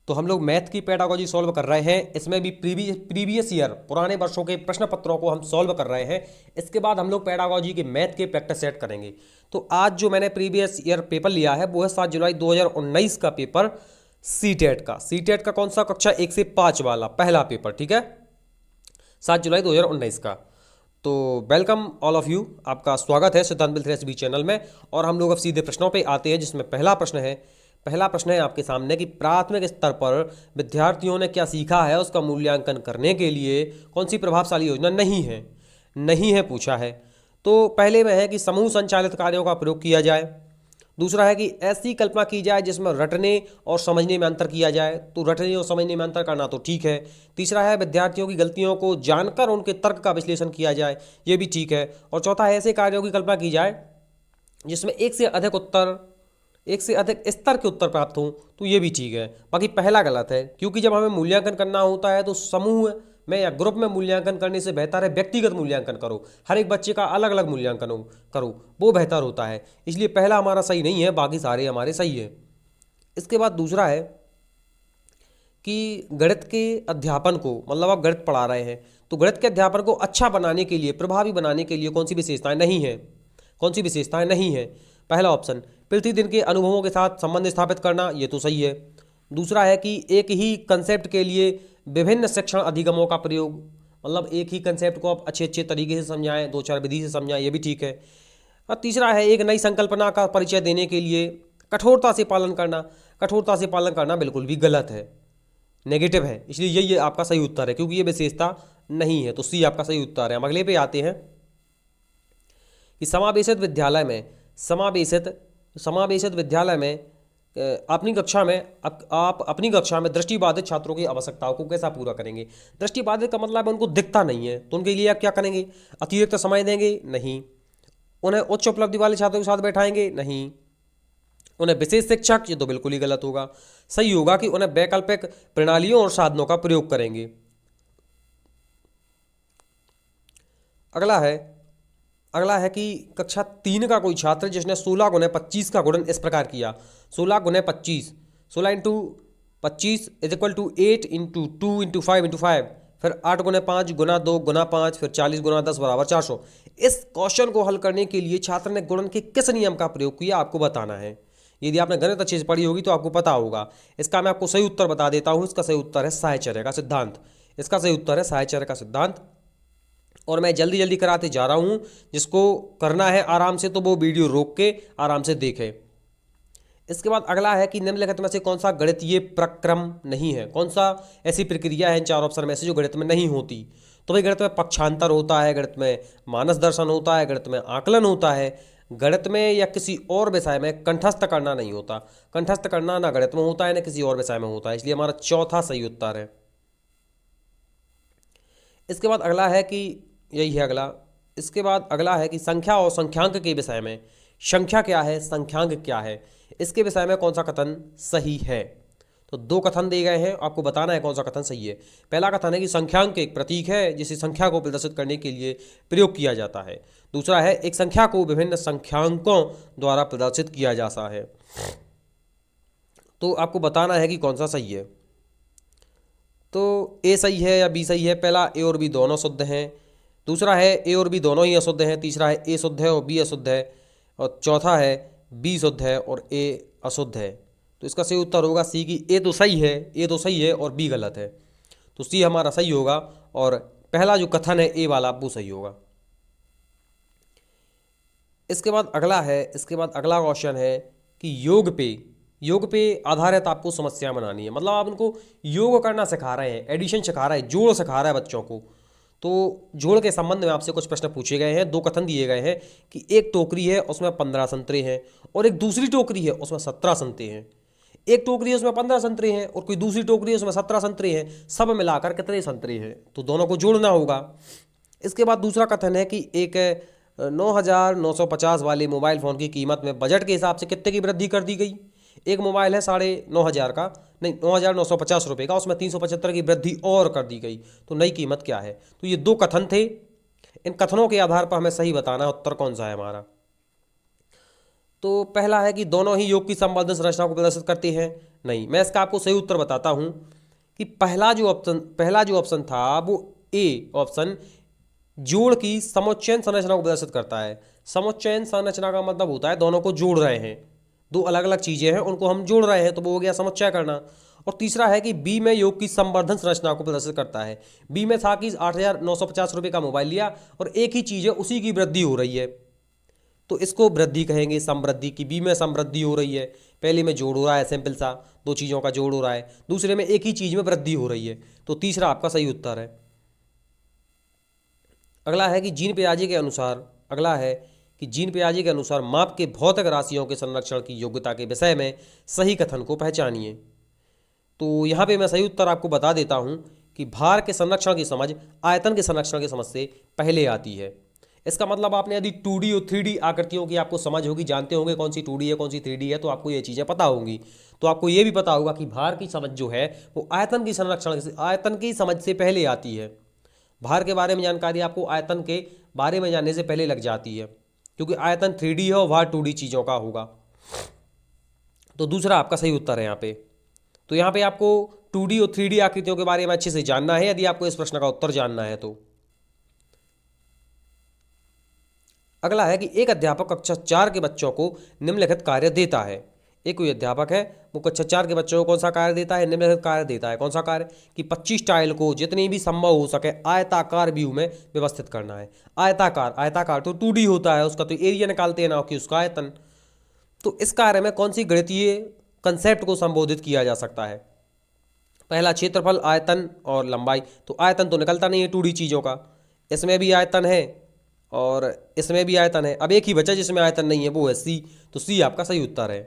तो हम लोग मैथ की पेडागोजी सॉल्व कर रहे हैं। इसमें भी प्रीवियस ईयर पुराने वर्षों के प्रश्न पत्रों को हम सॉल्व कर रहे हैं। इसके बाद हम लोग पेडागोजी के मैथ के प्रैक्टिस सेट करेंगे। तो आज जो मैंने प्रीवियस ईयर पेपर लिया है वो है 7 जुलाई 2019 का पेपर, सीटेट का। सीटेट का कौन सा? कक्षा 1 से 5 वाला पहला पेपर, ठीक है, 7 जुलाई 2019 का। तो वेलकम ऑल ऑफ यू, आपका स्वागत है सिद्धांत मित्र एसबी चैनल में। और हम लोग अब सीधे प्रश्नों पे आते हैं, जिसमें पहला प्रश्न है आपके सामने कि प्राथमिक स्तर पर विद्यार्थियों ने क्या सीखा है, उसका मूल्यांकन करने के लिए कौन सी प्रभावशाली योजना नहीं है पूछा है। तो पहले में है कि समूह संचालित कार्यों का प्रयोग किया जाए। दूसरा है कि ऐसी कल्पना की जाए जिसमें रटने और समझने में अंतर किया जाए। तो रटने और समझने में अंतर करना तो ठीक है। तीसरा है विद्यार्थियों की गलतियों को जानकर उनके तर्क का विश्लेषण किया जाए, ये भी ठीक है। और चौथा है ऐसे कार्यों की कल्पना की जाए जिसमें एक से अधिक स्तर के उत्तर प्राप्त हों, तो ये भी ठीक है। बाकी पहला गलत है, क्योंकि जब हमें मूल्यांकन करना होता है तो समूह में या ग्रुप में मूल्यांकन करने से बेहतर है व्यक्तिगत मूल्यांकन करो। हर एक बच्चे का अलग अलग मूल्यांकन करो, वो बेहतर होता है। इसलिए पहला हमारा सही नहीं है, बाकी सारे हमारे सही है। इसके बाद दूसरा है कि गणित के अध्यापन को, मतलब आप गणित पढ़ा रहे हैं तो गणित के अध्यापन को अच्छा बनाने के लिए, प्रभावी बनाने के लिए कौन सी विशेषताएं नहीं है? पहला ऑप्शन, प्रतिदिन के अनुभवों के साथ संबंध स्थापित करना, ये तो सही है। दूसरा है कि एक ही कंसेप्ट के लिए विभिन्न शिक्षण अधिगमों का प्रयोग, मतलब एक ही कंसेप्ट को आप अच्छे अच्छे तरीके से समझाएं, दो चार विधि से समझाएं, ये भी ठीक है। और तीसरा है एक नई संकल्पना का परिचय देने के लिए कठोरता से पालन करना बिल्कुल भी गलत है, नेगेटिव है। इसलिए ये आपका सही उत्तर है, क्योंकि ये विशेषता नहीं है। तो सी आपका सही उत्तर है। हम अगले पे आते हैं कि समावेशित विद्यालय में आप अपनी कक्षा में दृष्टिबाधित छात्रों की आवश्यकताओं को कैसा पूरा करेंगे? दृष्टिबाधित का मतलब उनको दिखता नहीं है, तो उनके लिए आप क्या करेंगे? अतिरिक्त समय देंगे? नहीं। उन्हें उच्च उपलब्धि वाले छात्रों के साथ बैठाएंगे? नहीं। उन्हें विशेष शिक्षक? ये तो बिल्कुल ही गलत होगा। सही होगा कि उन्हें वैकल्पिक प्रणालियों और साधनों का प्रयोग करेंगे। अगला है कि कक्षा 3 का कोई छात्र जिसने 16 गुने 25 का गुणन इस प्रकार किया। 16 गुने 25, 16 into 25 is equal to 8 into 2 into 5 into 5, फिर 8 गुने 5 गुना 2 गुना 5, फिर 40 गुना 10 बराबर 400। इस क्वेश्चन को हल करने के लिए छात्र ने गुणन के किस नियम का प्रयोग किया, आपको बताना है। यदि आपने गणित अच्छे से पढ़ी होगी तो आपको पता होगा। इसका मैं आपको सही उत्तर बता देता हूँ। इसका सही उत्तर है साहचर्य का सिद्धांत। और मैं जल्दी जल्दी कराते जा रहा हूँ, जिसको करना है आराम से तो वो वीडियो रोक के आराम से देखे। इसके बाद अगला है कि निम्नलिखित में से कौन सा गणितीय प्रक्रम नहीं है? कौन सा ऐसी प्रक्रिया है इन चार ऑप्शन में से जो गणित में नहीं होती? तो भाई गणित में पक्षांतर होता है, गणित में मानस दर्शन होता है, गणित में आकलन होता है, गणित में या किसी और विषय में कंठस्थ करना नहीं होता। कंठस्थ करना ना गणित में होता है ना किसी और विषय में होता है। इसलिए हमारा चौथा सही उत्तर है। इसके बाद अगला है कि यही है अगला। इसके बाद अगला है कि संख्या और संख्यांक के विषय में, संख्या क्या है, संख्यांक क्या है, इसके विषय में कौन सा कथन सही है? तो दो कथन दिए गए हैं, आपको बताना है कौन सा कथन सही है। पहला कथन है कि संख्यांक एक प्रतीक है जिसे संख्या को प्रदर्शित करने के लिए प्रयोग किया जाता है। दूसरा है एक संख्या को विभिन्न संख्यांकों द्वारा प्रदर्शित किया जाता है। तो आपको बताना है कि कौन सा सही है। तो ए सही है या बी सही है? पहला, ए और बी दोनों शुद्ध हैं। दूसरा है ए और बी दोनों ही अशुद्ध हैं। तीसरा है ए शुद्ध है और बी अशुद्ध है। और चौथा है बी शुद्ध है और ए अशुद्ध है। तो इसका सही उत्तर होगा सी की ए तो सही है और बी गलत है। तो सी हमारा सही होगा और पहला जो कथन है ए वाला वो सही होगा। इसके बाद अगला क्वेश्चन है कि योग पे आधारित आपको समस्या बनानी है। मतलब आप उनको योग करना सिखा रहे हैं, एडिशन सिखा रहे हैं, जोड़ सिखा रहे हैं बच्चों को। तो जोड़ के संबंध में आपसे कुछ प्रश्न पूछे गए हैं। दो कथन दिए गए हैं कि एक टोकरी है उसमें 15 संतरे हैं और एक दूसरी टोकरी है उसमें 17 संतरे हैं। एक टोकरी है उसमें 15 संतरे हैं और कोई दूसरी टोकरी है उसमें 17 संतरे हैं। सब मिलाकर कितने संतरे हैं? तो दोनों को जोड़ना होगा। इसके बाद दूसरा कथन है कि एक 9,950 वाले मोबाइल फ़ोन की कीमत में बजट के हिसाब से कितने की वृद्धि कर दी गई? एक मोबाइल है 9,500 का, नहीं 9,950 रुपये का, उसमें 375 की वृद्धि और कर दी गई। तो नई कीमत क्या है? तो ये दो कथन थे। इन कथनों के आधार पर हमें सही बताना है उत्तर कौन सा है हमारा। तो पहला है कि दोनों ही योग की संवर्धन संरचना को प्रदर्शित करते हैं। नहीं, मैं इसका आपको सही उत्तर बताता हूं कि पहला जो ऑप्शन था वो ए ऑप्शन जोड़ की समुच्चयन संरचना को प्रदर्शित करता है। समुच्चयन संरचना का मतलब होता है दोनों को जोड़ रहे हैं, दो अलग अलग चीजें हैं उनको हम जोड़ रहे हैं, तो वो हो गया समुच्चय करना। और तीसरा है कि बी में योग की संवर्धन संरचना को प्रदर्शित करता है। बी में था कि 8,950 रुपये का मोबाइल लिया और एक ही चीज है उसी की वृद्धि हो रही है, तो इसको वृद्धि कहेंगे, समृद्धि की। बी में समृद्धि हो रही है, पहले में जोड़ हो रहा है, सिंपल सा दो चीज़ों का जोड़ हो रहा है, दूसरे में एक ही चीज़ में वृद्धि हो रही है, तो तीसरा आपका सही उत्तर है। अगला है कि जीन पियाजे के अनुसार माप के भौतिक राशियों के संरक्षण की योग्यता के विषय में सही कथन को पहचानिए। तो यहाँ पे मैं सही उत्तर आपको बता देता हूँ कि भार के संरक्षण की समझ आयतन के संरक्षण की समझ से पहले आती है। इसका मतलब आपने यदि 2D और 3D आकृतियों की आपको समझ होगी, जानते होंगे कौन सी 2D है कौन सी 3D है, तो आपको ये चीज़ें पता होंगी। तो आपको ये भी पता होगा कि भार की समझ जो है वो आयतन की समझ से पहले आती है। भार के बारे में जानकारी आपको आयतन के बारे में जानने से पहले लग जाती है, क्योंकि आयतन 3D है और भार 2D चीज़ों का होगा। तो दूसरा आपका सही उत्तर है यहाँ पे। तो यहाँ पे आपको 2D और 3D आकृतियों के बारे में अच्छे से जानना है यदि आपको इस प्रश्न का उत्तर जानना है तो। अगला है कि एक अध्यापक कक्षा 4 के बच्चों को निम्नलिखित कार्य देता है। एक कोई अध्यापक है वो कक्षा 4 के बच्चों को कौन सा कार्य देता है, निम्नलिखित कार्य देता है। कौन सा कार्य कि 25 टाइल को जितनी भी संभव हो सके आयताकार व्यू में व्यवस्थित करना है। आयताकार तो 2D होता है, उसका तो एरिया निकालते हैं ना कि उसका आयतन। तो इस कार्य में कौन सी गणितीय कंसेप्ट को संबोधित किया जा सकता है। पहला क्षेत्रफल, आयतन और लंबाई। तो आयतन तो निकलता नहीं है 2D चीज़ों का, इसमें भी आयतन है और इसमें भी आयतन है। अब एक ही बचा जिसमें आयतन नहीं है, वो है सी। तो सी आपका सही उत्तर है,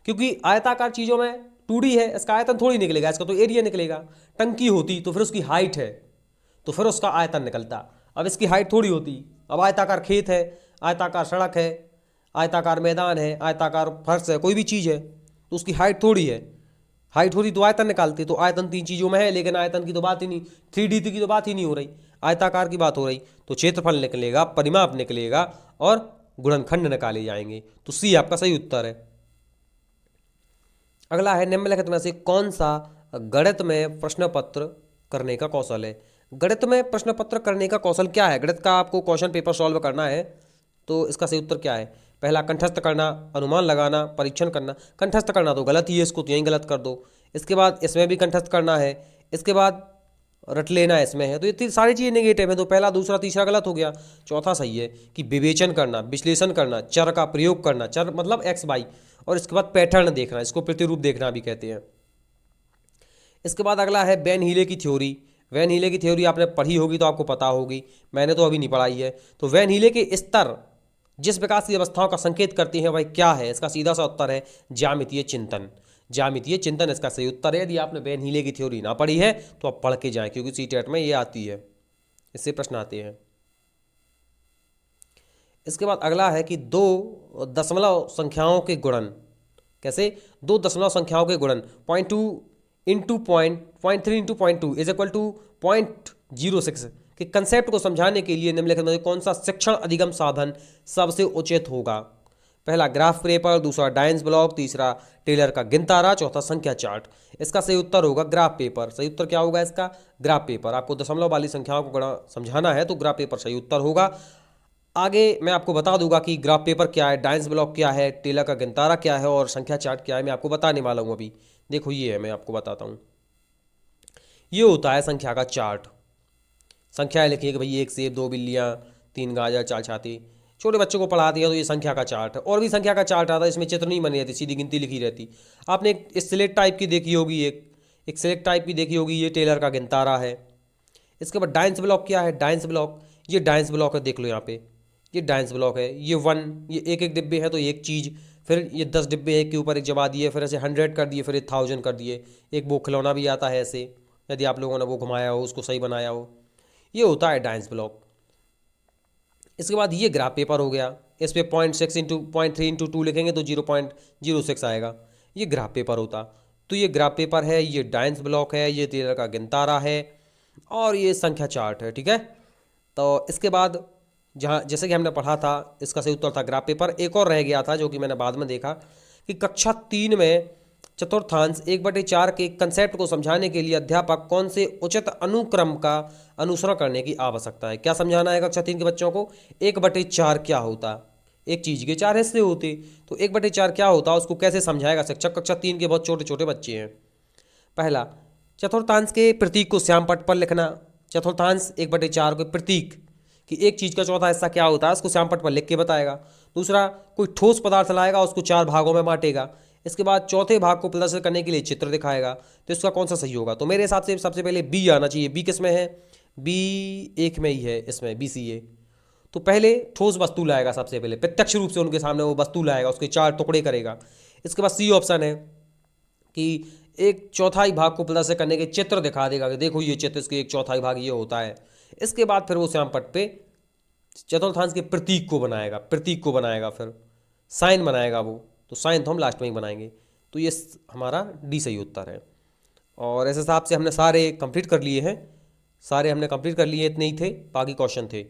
क्योंकि आयताकार चीज़ों में 2D है, इसका आयतन थोड़ी निकलेगा, इसका तो एरिया निकलेगा। टंकी होती तो फिर उसकी हाइट है तो फिर उसका आयतन निकलता, अब इसकी हाइट थोड़ी होती। अब आयताकार खेत है, आयताकार सड़क है, आयताकार मैदान है, आयताकार फर्श है, कोई भी चीज़ है तो उसकी हाइट थोड़ी है, हाइट होती तो आयतन निकालती। तो आयतन 3 चीज़ों में है, लेकिन आयतन की तो बात ही नहीं, 3D की तो बात ही नहीं हो रही, आयताकार की बात हो रही। तो क्षेत्रफल निकलेगा, परिमाप निकलेगा और गुणनखंड निकाले जाएंगे। तो सी आपका सही उत्तर है। अगला है निम्नलिखित में से कौन सा गणित में प्रश्न पत्र करने का कौशल है। गणित में प्रश्न पत्र करने का कौशल क्या है। गणित का आपको क्वेश्चन पेपर सॉल्व करना है, तो इसका सही उत्तर क्या है। पहला कंठस्थ करना, अनुमान लगाना, परीक्षण करना। कंठस्थ करना तो गलत ही है, इसको तो यहीं गलत कर दो। इसके बाद इसमें भी कंठस्थ करना है, इसके बाद रट लेना इसमें है, तो इतनी सारी चीज़ें नेगेटिव है, तो पहला दूसरा तीसरा गलत हो गया। चौथा सही है कि विवेचन करना, विश्लेषण करना, चर का प्रयोग करना, चर मतलब एक्स वाई, और इसके बाद पैटर्न देखना, इसको प्रतिरूप देखना भी कहते हैं। इसके बाद अगला है वैन हीले की थ्योरी। वैन हीले की थ्योरी आपने पढ़ी होगी तो आपको पता होगी, मैंने तो अभी नहीं पढ़ाई है। तो वैन हीले के स्तर जिस प्रकार की अवस्थाओं का संकेत करती हैं वह क्या है। इसका सीधा सा उत्तर है ज्यामितीय चिंतन। ज्यामितीय चिंतन इसका सही उत्तर है। यदि आपने वैन हीले की थ्योरी ना पढ़ी है तो आप पढ़ के जाएं, क्योंकि सीटेट में ये आती है, इससे प्रश्न आते हैं। इसके बाद अगला है कि 2 दशमलव संख्याओं के गुणन। कैसे 2 दशमलव संख्याओं के गुणन 0.2 into 0.3 into 0.2 is equal to 0.06 के कंसेप्ट को समझाने के लिए निम्नलिखित में कौन सा शिक्षण अधिगम साधन सबसे उचित होगा। पहला ग्राफ पेपर, दूसरा डायन्स ब्लॉक, तीसरा टेलर का गिनतारा, चौथा संख्या चार्ट। इसका सही उत्तर होगा ग्राफ पेपर। सही उत्तर क्या होगा इसका, ग्राफ पेपर। आपको दशमलव वाली संख्याओं को समझाना है तो ग्राफ पेपर सही उत्तर होगा। आगे मैं आपको बता दूंगा कि ग्राफ पेपर क्या है, डायन्स ब्लॉक क्या है, टेलर का गिनतारा क्या है और संख्या चार्ट क्या है, मैं आपको बताने वाला हूँ अभी। देखो ये है, मैं आपको बताता हूँ। ये होता है संख्या का चार्ट। संख्याएं लिखिए कि भाई 1 सेब, 2 बिल्लियाँ, 3 गाजर, 4 छाती। छोटे बच्चों को पढ़ा दिया तो ये संख्या का चार्ट है। और भी संख्या का चार्ट आता है, इसमें चित्र नहीं बनी रहती, सीधी गिनती लिखी रहती। आपने एक सिलेक्ट टाइप की देखी होगी, एक सिलेक्ट टाइप की देखी होगी, ये टेलर का गिनतारा है। इसके बाद डायन्स ब्लॉक क्या है, डायन्स ब्लॉक, ये डायन्स ब्लॉक है, देख लो यहाँ पे, ये डायन्स ब्लॉक है। ये 1, ये एक डिब्बे है तो एक चीज़, फिर ये 10 डिब्बे एक के ऊपर एक जमा दिए, फिर ऐसे 100 कर दिए, फिर 1000 कर दिए। एक वो खिलौना भी आता है ऐसे, यदि आप लोगों ने वो घुमाया हो, उसको सही बनाया हो, ये होता है डायन्स ब्लॉक। इसके बाद ये ग्राफ पेपर हो गया, इस पे 0.6 इंटू 0.3 इंटू 2 लिखेंगे तो 0.06 आएगा, ये ग्राफ पेपर होता। तो ये ग्राफ पेपर है, ये डायन्स ब्लॉक है, ये टेलर का गिनतारा है और ये संख्या चार्ट है, ठीक है। तो इसके बाद जहाँ जैसे कि हमने पढ़ा था, इसका सही उत्तर था ग्राफ पेपर। एक और रह गया था जो कि मैंने बाद में देखा कि कक्षा 3 में चतुर्थांश 1/4 के कंसेप्ट को समझाने के लिए अध्यापक कौन से उचित अनुक्रम का अनुसरण करने की आवश्यकता है। क्या समझाना है कक्षा 3 के बच्चों को? 1/4 क्या होता? एक चीज़ के 4 हिस्से होते, तो 1/4 क्या होता, उसको कैसे समझाएगा शिक्षक? कक्षा 3 के बहुत छोटे छोटे बच्चे हैं। पहला, चतुर्थांश के प्रतीक को श्याम पट्ट पर लिखना। चतुर्थांश 1/4 के प्रतीक कि एक चीज़ का चौथा हिस्सा क्या होता है, उसको श्याम पट्ट पर लिख के बताएगा। दूसरा, कोई ठोस पदार्थ लाएगा, उसको 4 भागों में बांटेगा। इसके बाद चौथे भाग को प्रदर्शित करने के लिए चित्र दिखाएगा। तो इसका कौन सा सही होगा? तो मेरे हिसाब से सबसे पहले बी आना चाहिए। बी किस में है? बी एक में ही है, इसमें BCA। तो पहले ठोस वस्तु लाएगा, सबसे पहले प्रत्यक्ष रूप से उनके सामने वो वस्तु लाएगा, उसके 4 टुकड़े करेगा। इसके बाद सी ऑप्शन है कि एक चौथाई भाग को प्रदर्शित करने के चित्र दिखा देगा कि देखो ये चित्र, इसके एक चौथाई भाग ये होता है। इसके बाद फिर वो श्याम पट्ट पे चतुर्थांश के प्रतीक को बनाएगा, फिर साइन बनाएगा वो। तो साइन तो हम लास्ट में ही बनाएंगे। तो ये हमारा डी सही उत्तर है। और इस हिसाब से हमने सारे कंप्लीट कर लिए हैं, इतने ही थे, बाकी क्वेश्चन थे।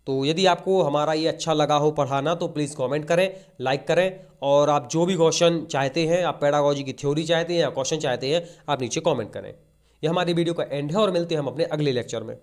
तो यदि आपको हमारा ये अच्छा लगा हो पढ़ाना तो प्लीज़ कमेंट करें, लाइक करें, और आप जो भी क्वेश्चन चाहते हैं, आप पेडागोजी की थ्योरी चाहते हैं या क्वेश्चन चाहते हैं, आप नीचे कमेंट करें। ये हमारी वीडियो का एंड है और मिलते हैं हम अपने अगले लेक्चर में।